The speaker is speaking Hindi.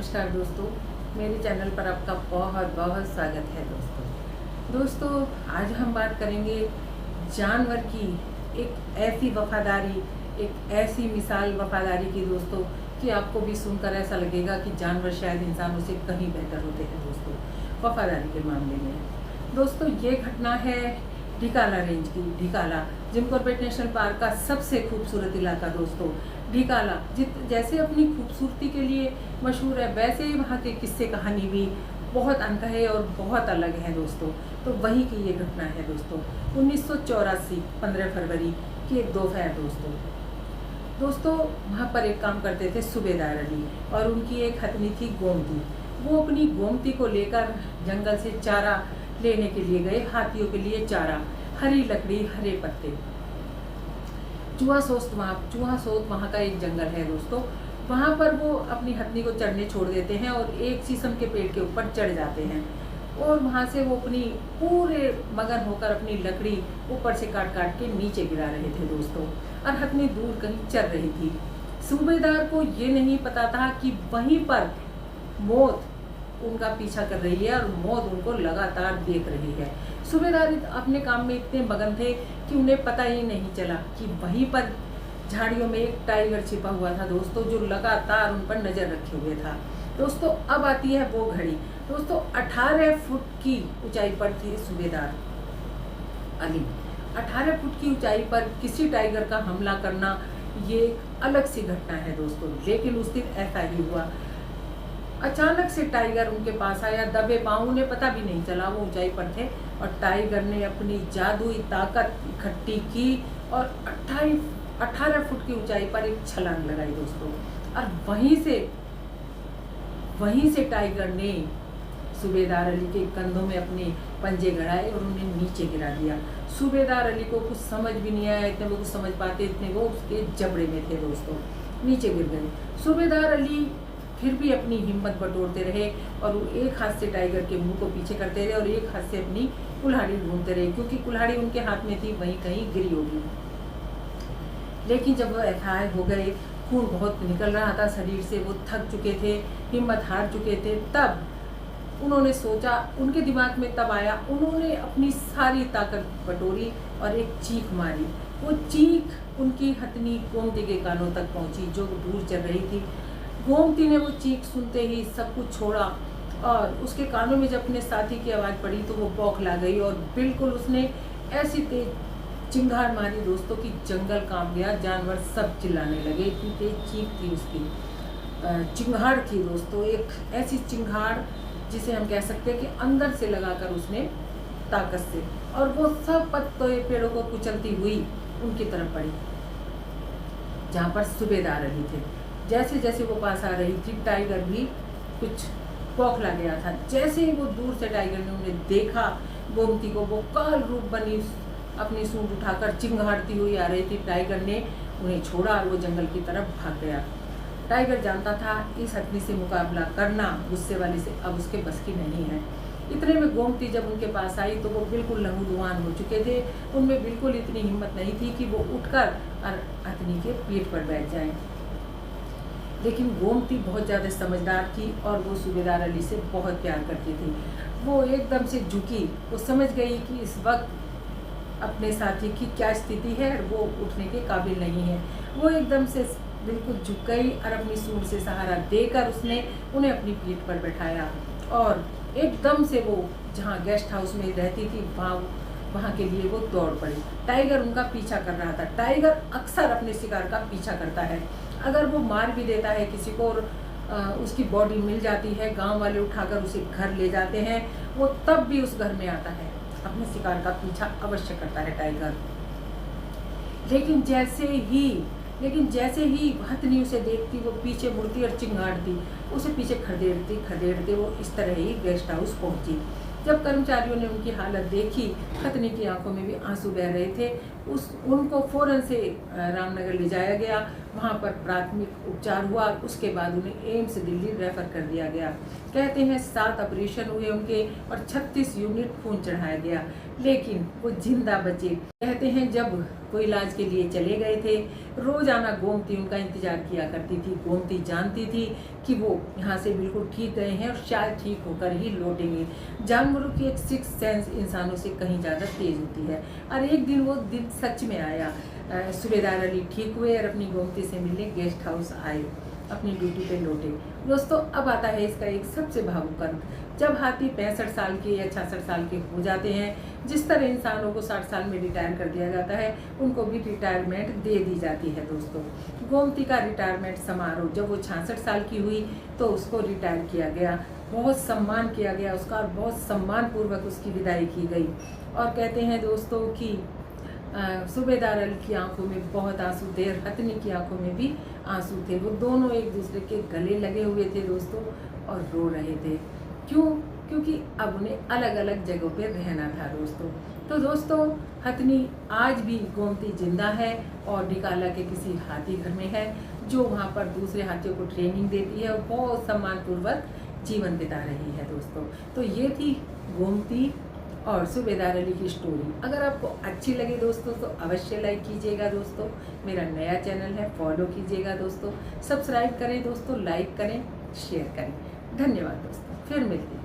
नमस्कार दोस्तों, मेरे चैनल पर आपका बहुत बहुत स्वागत है दोस्तों। आज हम बात करेंगे जानवर की एक ऐसी वफादारी, एक ऐसी मिसाल वफादारी की दोस्तों कि आपको भी सुनकर ऐसा लगेगा कि जानवर शायद इंसानों से कहीं बेहतर होते हैं दोस्तों वफादारी के मामले में। दोस्तों ये घटना है ढिकाला रेंज की। Dhikala Jim Corbett national park का सबसे खूबसूरत इलाका दोस्तों ढिकाला। जैसे अपनी खूबसूरती के लिए मशहूर है, वैसे ही वहाँ के किस्से कहानी भी बहुत अनकहे और बहुत अलग है दोस्तों। तो वहीं की ये घटना है दोस्तों 1984 15 फरवरी की एक दोपहर दोस्तों वहाँ पर एक काम करते थे सूबेदार अली और उनकी एक हथनी थी गोमती। वो अपनी गोमती को लेकर जंगल से चारा लेने के लिए गए, हाथियों के लिए चारा, हरी लकड़ी, हरे पत्ते। चूहा सोत वहाँ का एक जंगल है दोस्तों। वहाँ पर वो अपनी हथनी को चढ़ने छोड़ देते हैं और एक शीशम के पेड़ के ऊपर चढ़ जाते हैं और वहाँ से वो अपनी पूरे मगन होकर अपनी लकड़ी ऊपर से काट काट के नीचे गिरा रहे थे दोस्तों और हथनी दूर कहीं चल रही थी। सूबेदार को ये नहीं पता था कि वहीं पर मौत उनका पीछा कर रही है और मौत उनको लगातार देख रही है। सूबेदार अपने काम में इतने मगन थे कि उन्हें पता ही नहीं चला कि वहीं पर झाड़ियों में एक टाइगर छिपा हुआ था दोस्तों, जो लगातार उन पर नजर रखे हुए था। दोस्तों अब आती है वो घड़ी दोस्तों 18 फुट की ऊंचाई पर थी सूबेदार अली। 18 फुट की ऊंचाई पर किसी टाइगर का हमला करना ये एक अलग सी घटना है दोस्तों। लेकिन उस दिन ऐसा ही हुआ। अचानक से टाइगर उनके पास आया, दबे पांव, उन्हें पता भी नहीं चला वो ऊंचाई पर थे और टाइगर ने अपनी जादुई ताकत इकट्ठी की और 18 फुट की ऊंचाई पर एक छलांग लगाई दोस्तों और वहीं से टाइगर ने सूबेदार अली के कंधों में अपने पंजे गड़ाए और उन्हें नीचे गिरा दिया। सूबेदार अली को कुछ समझ भी नहीं आया, इतने वो कुछ समझ पाते, इतने वो उसके जबड़े में थे दोस्तों, नीचे गिर गए। सूबेदार अली फिर भी अपनी हिम्मत बटोरते रहे और वो एक हाथ से टाइगर के मुंह को पीछे करते रहे और एक हाथ से अपनी कुल्हाड़ी ढूंढते रहे, क्योंकि कुल्हाड़ी उनके हाथ में थी, वहीं कहीं गिरी होगी। लेकिन जब वो एफआई हो गए, खून बहुत निकल रहा था शरीर से, वो थक चुके थे, हिम्मत हार चुके थे, तब उन्होंने सोचा, उनके दिमाग में तब आया, उन्होंने अपनी सारी ताकत बटोरी और एक चीख मारी। वो चीख उनकी हथनी गोमती के कानों तक पहुंची जो दूर चल रही थी। गोमती ने वो चीख सुनते ही सब कुछ छोड़ा और उसके कानों में जब अपने साथी की आवाज़ पड़ी तो वो बौखला गई और बिल्कुल उसने ऐसी तेज चिंगार मारी दोस्तों कि जंगल कांप गया, जानवर सब चिल्लाने लगे, इतनी तेज चीख थी उसकी। चिंगार थी दोस्तों, एक ऐसी चिंगार जिसे हम कह सकते हैं कि अंदर से लगाकर उसने ताकत से, और वो सब पत्ते पेड़ों को कुचलती हुई उनकी तरफ पड़ी जहाँ पर सूबेदार अली थे। जैसे जैसे वो पास आ रही थी, टाइगर भी कुछ बौखला गया था। जैसे ही वो दूर से टाइगर ने उन्हें देखा, गोमती को, वो काल रूप बनी अपनी सूंड उठाकर चिंगारती हुई आ रही थी। टाइगर ने उन्हें छोड़ा और वो जंगल की तरफ भाग गया। टाइगर जानता था इस हथनी से मुकाबला करना गुस्से वाली से अब उसके बस की नहीं है। इतने में गोमती जब उनके पास आई तो वो बिल्कुल लहूलुहान हो चुके थे, उनमें बिल्कुल इतनी हिम्मत नहीं थी कि वो उठकर और हथनी के पीठ पर बैठ जाएं। लेकिन गोमती बहुत ज़्यादा समझदार थी और वो सूबेदार अली से बहुत प्यार करती थी। वो एकदम से झुकी, वो समझ गई कि इस वक्त अपने साथी की क्या स्थिति है, वो उठने के काबिल नहीं है। वो एकदम से बिल्कुल झुक गई और अपनी सूंड से सहारा देकर उसने उन्हें अपनी पीठ पर बैठाया और एकदम से वो जहाँ गेस्ट हाउस में रहती थी वहाँ के लिए वो दौड़ पड़ी। टाइगर उनका पीछा कर रहा था। टाइगर अक्सर अपने शिकार का पीछा करता है, अगर वो मार भी देता है किसी को और उसकी बॉडी मिल जाती है, गांव वाले उठाकर उसे घर ले जाते हैं, वो तब भी उस घर में आता है, अपने शिकार का पीछा अवश्य करता है टाइगर। लेकिन जैसे ही हथनी उसे देखती, वो पीछे मुड़ती और चिंगारती, उसे पीछे खदेड़ते वो इस तरह ही गेस्ट हाउस पहुंची। जब कर्मचारियों ने उनकी हालत देखी, हथनी की आंखों में भी आंसू बह रहे थे, उनको फौरन से रामनगर ले जाया गया वहाँ पर प्राथमिक उपचार हुआ, उसके बाद उन्हें एम्स दिल्ली रेफर कर दिया गया। कहते हैं 7 ऑपरेशन हुए उनके और 36 यूनिट खून चढ़ाया गया, लेकिन वो जिंदा बचे। कहते हैं जब वो इलाज के लिए चले गए थे, रोजाना गोमती उनका इंतजार किया करती थी। गोमती जानती थी कि वो यहाँ से बिल्कुल ठीक गए हैं और शायद ठीक होकर ही लौटेंगे। जानवरों की एक सिक्स सेंस इंसानों से कहीं ज़्यादा तेज होती है, और एक दिन वो दिन सच में आया। सूबेदार अली ठीक हुए और अपनी गोमती से मिलने गेस्ट हाउस आए, अपनी ड्यूटी पे लौटे। दोस्तों, अब आता है इसका एक सबसे भावुक अंत। जब हाथी 65 साल के या 66 साल के हो जाते हैं, जिस तरह इंसानों को 60 साल में रिटायर कर दिया जाता है, उनको भी रिटायरमेंट दे दी जाती है। दोस्तों, गोमती का रिटायरमेंट समारोह जब वो 66 साल की हुई तो उसको रिटायर किया गया, बहुत सम्मान किया गया उसका और बहुत सम्मान पूर्वक उसकी विदाई की गई। और कहते हैं दोस्तों कि सूबेदार अली की आंखों में बहुत आंसू थे और हथनी की आंखों में भी आंसू थे। वो दोनों एक दूसरे के गले लगे हुए थे दोस्तों और रो रहे थे। क्यों? क्योंकि अब उन्हें अलग अलग जगहों पे रहना था दोस्तों। तो दोस्तों, हथनी आज भी गोमती जिंदा है और डिकाला के किसी हाथी घर में है, जो वहाँ पर दूसरे हाथियों को ट्रेनिंग देती है और बहुत सम्मानपूर्वक जीवन बिता रही है दोस्तों। तो ये थी गोमती और सूबेदार अली की स्टोरी। अगर आपको अच्छी लगी दोस्तों तो अवश्य लाइक कीजिएगा दोस्तों। मेरा नया चैनल है, फॉलो कीजिएगा दोस्तों, सब्सक्राइब करें दोस्तों, लाइक करें, शेयर करें। धन्यवाद दोस्तों, फिर मिलते हैं।